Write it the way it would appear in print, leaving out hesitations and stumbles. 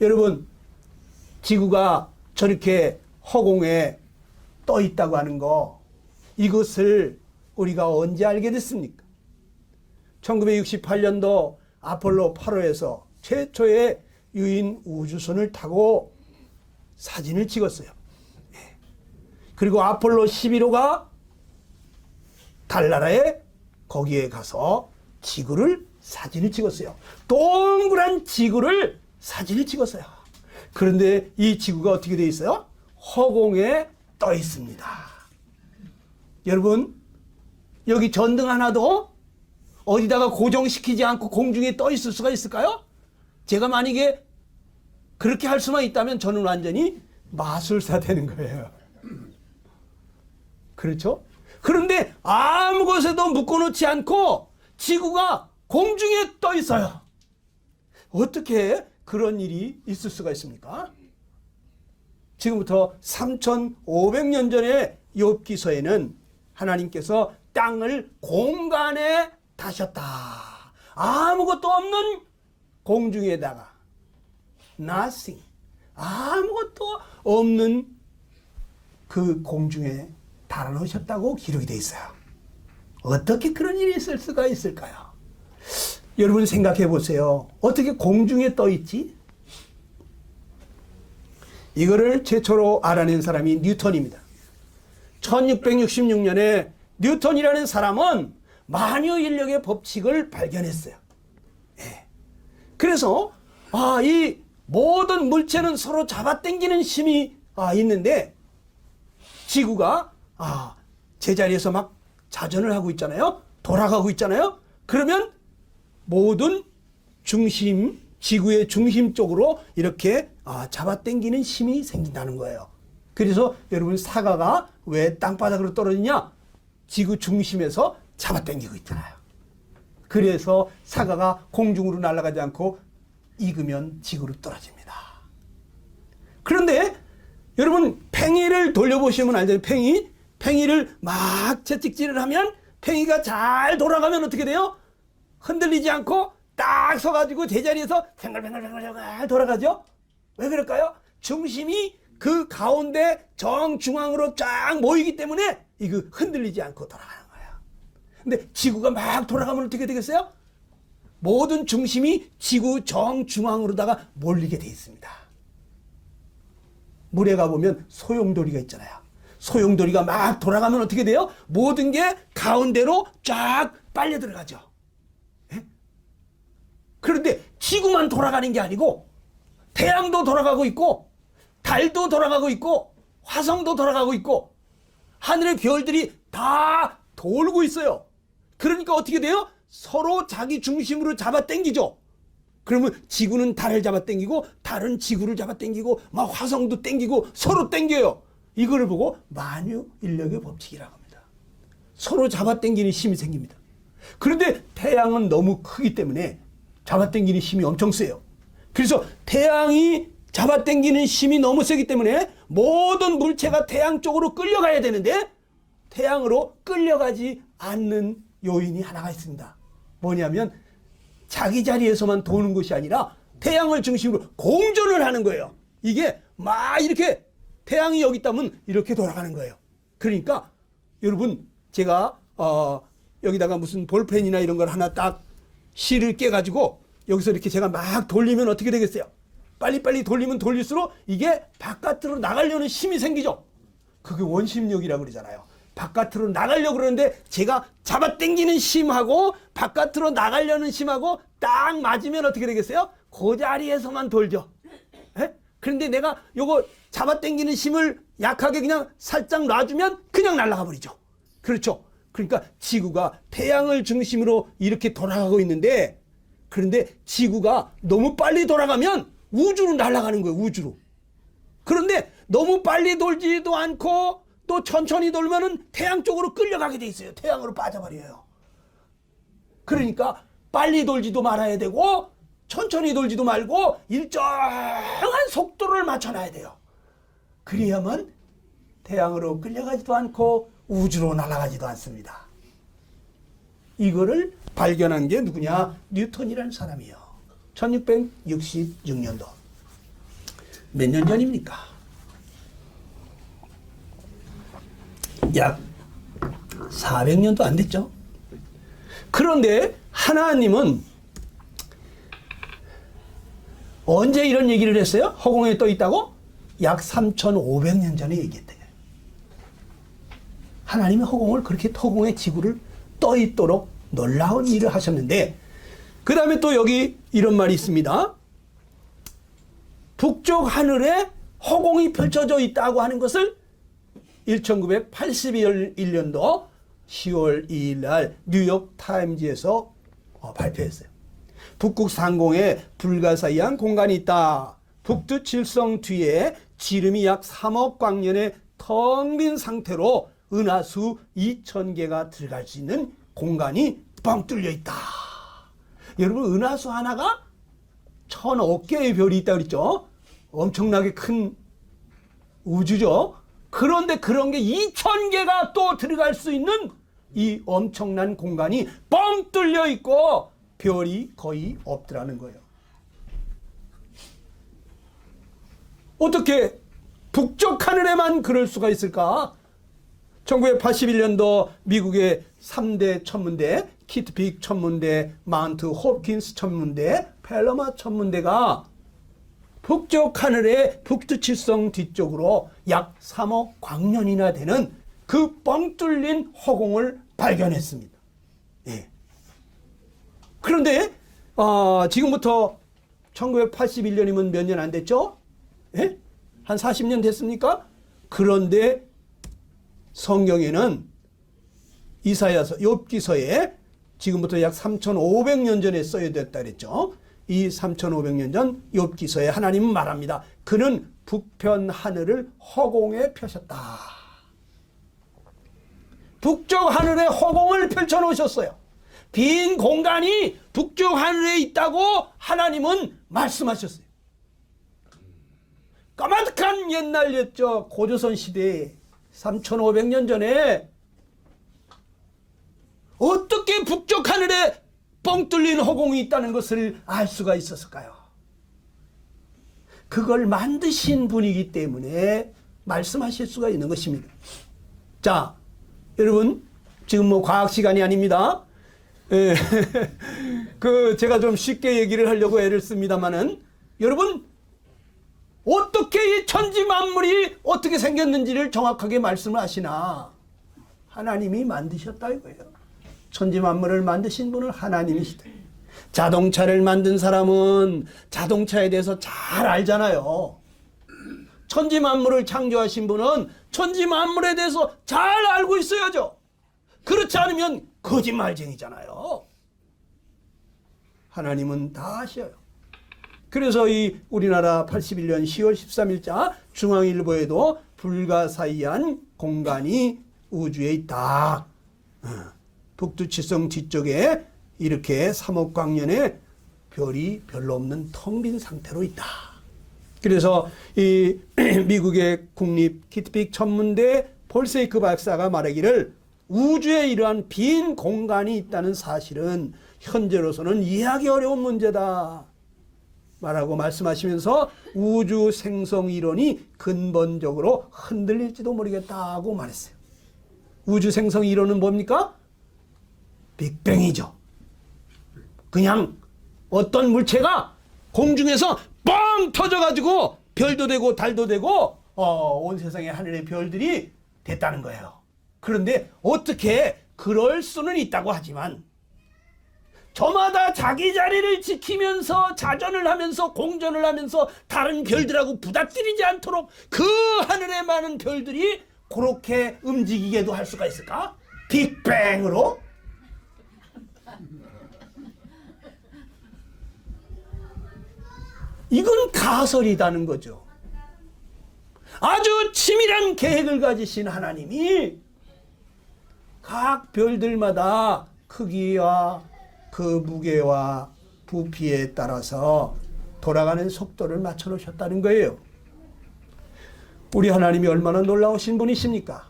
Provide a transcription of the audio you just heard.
여러분, 지구가 저렇게 허공에 떠 있다고 하는 거, 이것을 우리가 언제 알게 됐습니까? 1968년도 아폴로 8호에서 최초의 유인 우주선을 타고 사진을 찍었어요. 그리고 아폴로 11호가 달나라에 거기에 가서 지구를 사진을 찍었어요. 동그란 지구를 사진을 찍었어요. 그런데 이 지구가 어떻게 되어 있어요? 허공에 떠 있습니다. 여러분, 여기 전등 하나도 어디다가 고정시키지 않고 공중에 떠 있을 수가 있을까요? 제가 만약에 그렇게 할 수만 있다면 저는 완전히 마술사 되는 거예요. 그렇죠? 그런데 아무 곳에도 묶어놓지 않고 지구가 공중에 떠 있어요. 어떻게 그런 일이 있을 수가 있습니까? 지금부터 3,500년 전에 욥기서에는 하나님께서 땅을 공간에 다셨다. 아무것도 없는 공중에다가 nothing, 아무것도 없는 그 공중에 달아놓으셨다고 기록이 되어 있어요. 어떻게 그런 일이 있을 수가 있을까요? 여러분 생각해 보세요. 어떻게 공중에 떠 있지? 이거를 최초로 알아낸 사람이 뉴턴입니다. 1666년에 뉴턴이라는 사람은 만유인력의 법칙을 발견했어요. 예. 그래서 이 모든 물체는 서로 잡아당기는 힘이 있는데 지구가 제자리에서 막 자전을 하고 있잖아요. 돌아가고 있잖아요. 그러면 모든 중심, 지구의 중심 쪽으로 이렇게 잡아당기는 힘이 생긴다는 거예요. 그래서 여러분 사과가 왜 땅바닥으로 떨어지냐? 지구 중심에서 잡아당기고 있잖아요. 그래서 사과가 공중으로 날아가지 않고 익으면 지구로 떨어집니다. 그런데 여러분 팽이를 돌려보시면 알잖아요. 팽이를 막 채찍질을 하면 팽이가 잘 돌아가면 어떻게 돼요? 흔들리지 않고 딱 서가지고 제자리에서 뱅글뱅글뱅글 돌아가죠? 왜 그럴까요? 중심이 그 가운데 정중앙으로 쫙 모이기 때문에 이거 흔들리지 않고 돌아가는 거예요. 근데 지구가 막 돌아가면 어떻게 되겠어요? 모든 중심이 지구 정중앙으로다가 몰리게 돼 있습니다. 물에 가보면 소용돌이가 있잖아요. 소용돌이가 막 돌아가면 어떻게 돼요? 모든 게 가운데로 쫙 빨려 들어가죠. 예? 그런데 지구만 돌아가는 게 아니고 태양도 돌아가고 있고 달도 돌아가고 있고 화성도 돌아가고 있고 하늘의 별들이 다 돌고 있어요. 그러니까 어떻게 돼요? 서로 자기 중심으로 잡아당기죠. 그러면 지구는 달을 잡아당기고 달은 지구를 잡아당기고 막 화성도 당기고 서로 당겨요. 이거를 보고 만유인력의 법칙이라고 합니다. 서로 잡아당기는 힘이 생깁니다. 그런데 태양은 너무 크기 때문에 잡아당기는 힘이 엄청 세요. 그래서 태양이 잡아당기는 힘이 너무 세기 때문에 모든 물체가 태양 쪽으로 끌려가야 되는데 태양으로 끌려가지 않는 요인이 하나가 있습니다. 뭐냐면 자기 자리에서만 도는 것이 아니라 태양을 중심으로 공전을 하는 거예요. 이게 막 이렇게 태양이 여기 있다면 이렇게 돌아가는 거예요. 그러니까 여러분 제가 여기다가 무슨 볼펜이나 이런 걸 하나 딱 실을 깨가지고 여기서 이렇게 제가 막 돌리면 어떻게 되겠어요? 빨리빨리 돌리면 돌릴수록 이게 바깥으로 나가려는 힘이 생기죠. 그게 원심력이라고 그러잖아요. 바깥으로 나가려고 그러는데 제가 잡아당기는 힘하고 바깥으로 나가려는 힘하고 딱 맞으면 어떻게 되겠어요? 그 자리에서만 돌죠. 에? 그런데 내가 요거 잡아당기는 힘을 약하게 그냥 살짝 놔주면 그냥 날아가 버리죠. 그렇죠. 그러니까 지구가 태양을 중심으로 이렇게 돌아가고 있는데 그런데 지구가 너무 빨리 돌아가면 우주로 날아가는 거예요. 우주로. 그런데 너무 빨리 돌지도 않고 또 천천히 돌면은 태양 쪽으로 끌려가게 돼 있어요. 태양으로 빠져버려요. 그러니까 빨리 돌지도 말아야 되고 천천히 돌지도 말고 일정한 속도를 맞춰놔야 돼요. 그래야만 태양으로 끌려가지도 않고 우주로 날아가지도 않습니다. 이거를 발견한 게 누구냐? 뉴턴이라는 사람이에요. 1666년도. 몇 년 전입니까? 약 400년도 안 됐죠. 그런데 하나님은 언제 이런 얘기를 했어요? 허공에 떠 있다고? 약 3,500년 전에 얘기했대요. 하나님이 허공을 그렇게 허공의 지구를 떠 있도록 놀라운 일을 하셨는데, 그 다음에 또 여기 이런 말이 있습니다. 북쪽 하늘에 허공이 펼쳐져 있다고 하는 것을 1981년도 10월 2일 날 뉴욕 타임즈에서 발표했어요. 북극 상공에 불가사의한 공간이 있다. 북두 칠성 뒤에 지름이 약 3억 광년의 텅 빈 상태로 은하수 2,000개가 들어갈 수 있는 공간이 뻥 뚫려 있다. 여러분, 은하수 하나가 1,000억 개의 별이 있다고 그랬죠? 엄청나게 큰 우주죠. 그런데 그런 게 2,000개가 또 들어갈 수 있는 이 엄청난 공간이 뻥 뚫려 있고 별이 거의 없더라는 거예요. 어떻게 북쪽 하늘에만 그럴 수가 있을까? 1981년도 미국의 3대 천문대, 키트픽 천문대, 마운트 홉킨스 천문대, 펠러마 천문대가 북쪽 하늘의 북두칠성 뒤쪽으로 약 3억 광년이나 되는 그 뻥 뚫린 허공을 발견했습니다. 예. 그런데 지금부터 1981년이면 몇 년 안 됐죠? 예? 한 40년 됐습니까? 그런데 성경에는 이사야서, 욥기서에 지금부터 약 3,500년 전에 써야 됐다 그랬죠. 이 3,500년 전 욥기서에 하나님은 말합니다. 그는 북편 하늘을 허공에 펴셨다. 북쪽 하늘에 허공을 펼쳐놓으셨어요. 빈 공간이 북쪽 하늘에 있다고 하나님은 말씀하셨어요. 까마득한 옛날이었죠. 고조선 시대에 3,500년 전에 어떻게 북쪽 하늘에 뻥 뚫린 허공이 있다는 것을 알 수가 있었을까요? 그걸 만드신 분이기 때문에 말씀하실 수가 있는 것입니다. 자, 여러분, 지금 뭐 과학 시간이 아닙니다. 예. 제가 좀 쉽게 얘기를 하려고 애를 씁니다만은, 여러분, 어떻게 이 천지 만물이 어떻게 생겼는지를 정확하게 말씀을 하시나? 하나님이 만드셨다 이거예요. 천지 만물을 만드신 분은 하나님이시다. 자동차를 만든 사람은 자동차에 대해서 잘 알잖아요. 천지 만물을 창조하신 분은 천지 만물에 대해서 잘 알고 있어야죠. 그렇지 않으면 거짓말쟁이잖아요. 하나님은 다 아셔요. 그래서 이 우리나라 81년 10월 13일자 중앙일보에도 불가사의한 공간이 우주에 있다. 북두칠성 뒤쪽에 이렇게 3억 광년의 별이 별로 없는 텅 빈 상태로 있다. 그래서 이 미국의 국립 키트픽 천문대 폴세이크 박사가 말하기를 우주에 이러한 빈 공간이 있다는 사실은 현재로서는 이해하기 어려운 문제다 말하고 말씀하시면서 우주 생성 이론이 근본적으로 흔들릴지도 모르겠다고 말했어요. 우주 생성 이론은 뭡니까? 빅뱅이죠. 그냥 어떤 물체가 공중에서 뻥 터져가지고 별도 되고 달도 되고 온 세상의 하늘의 별들이 됐다는 거예요. 그런데 어떻게 그럴 수는 있다고 하지만 저마다 자기 자리를 지키면서 자전을 하면서 공전을 하면서 다른 별들하고 부닥뜨리지 않도록 그 하늘에 많은 별들이 그렇게 움직이게도 할 수가 있을까? 빅뱅으로? 이건 가설이라는 거죠. 아주 치밀한 계획을 가지신 하나님이 각 별들마다 크기와 그 무게와 부피에 따라서 돌아가는 속도를 맞춰 놓으셨다는 거예요. 우리 하나님이 얼마나 놀라우신 분이십니까?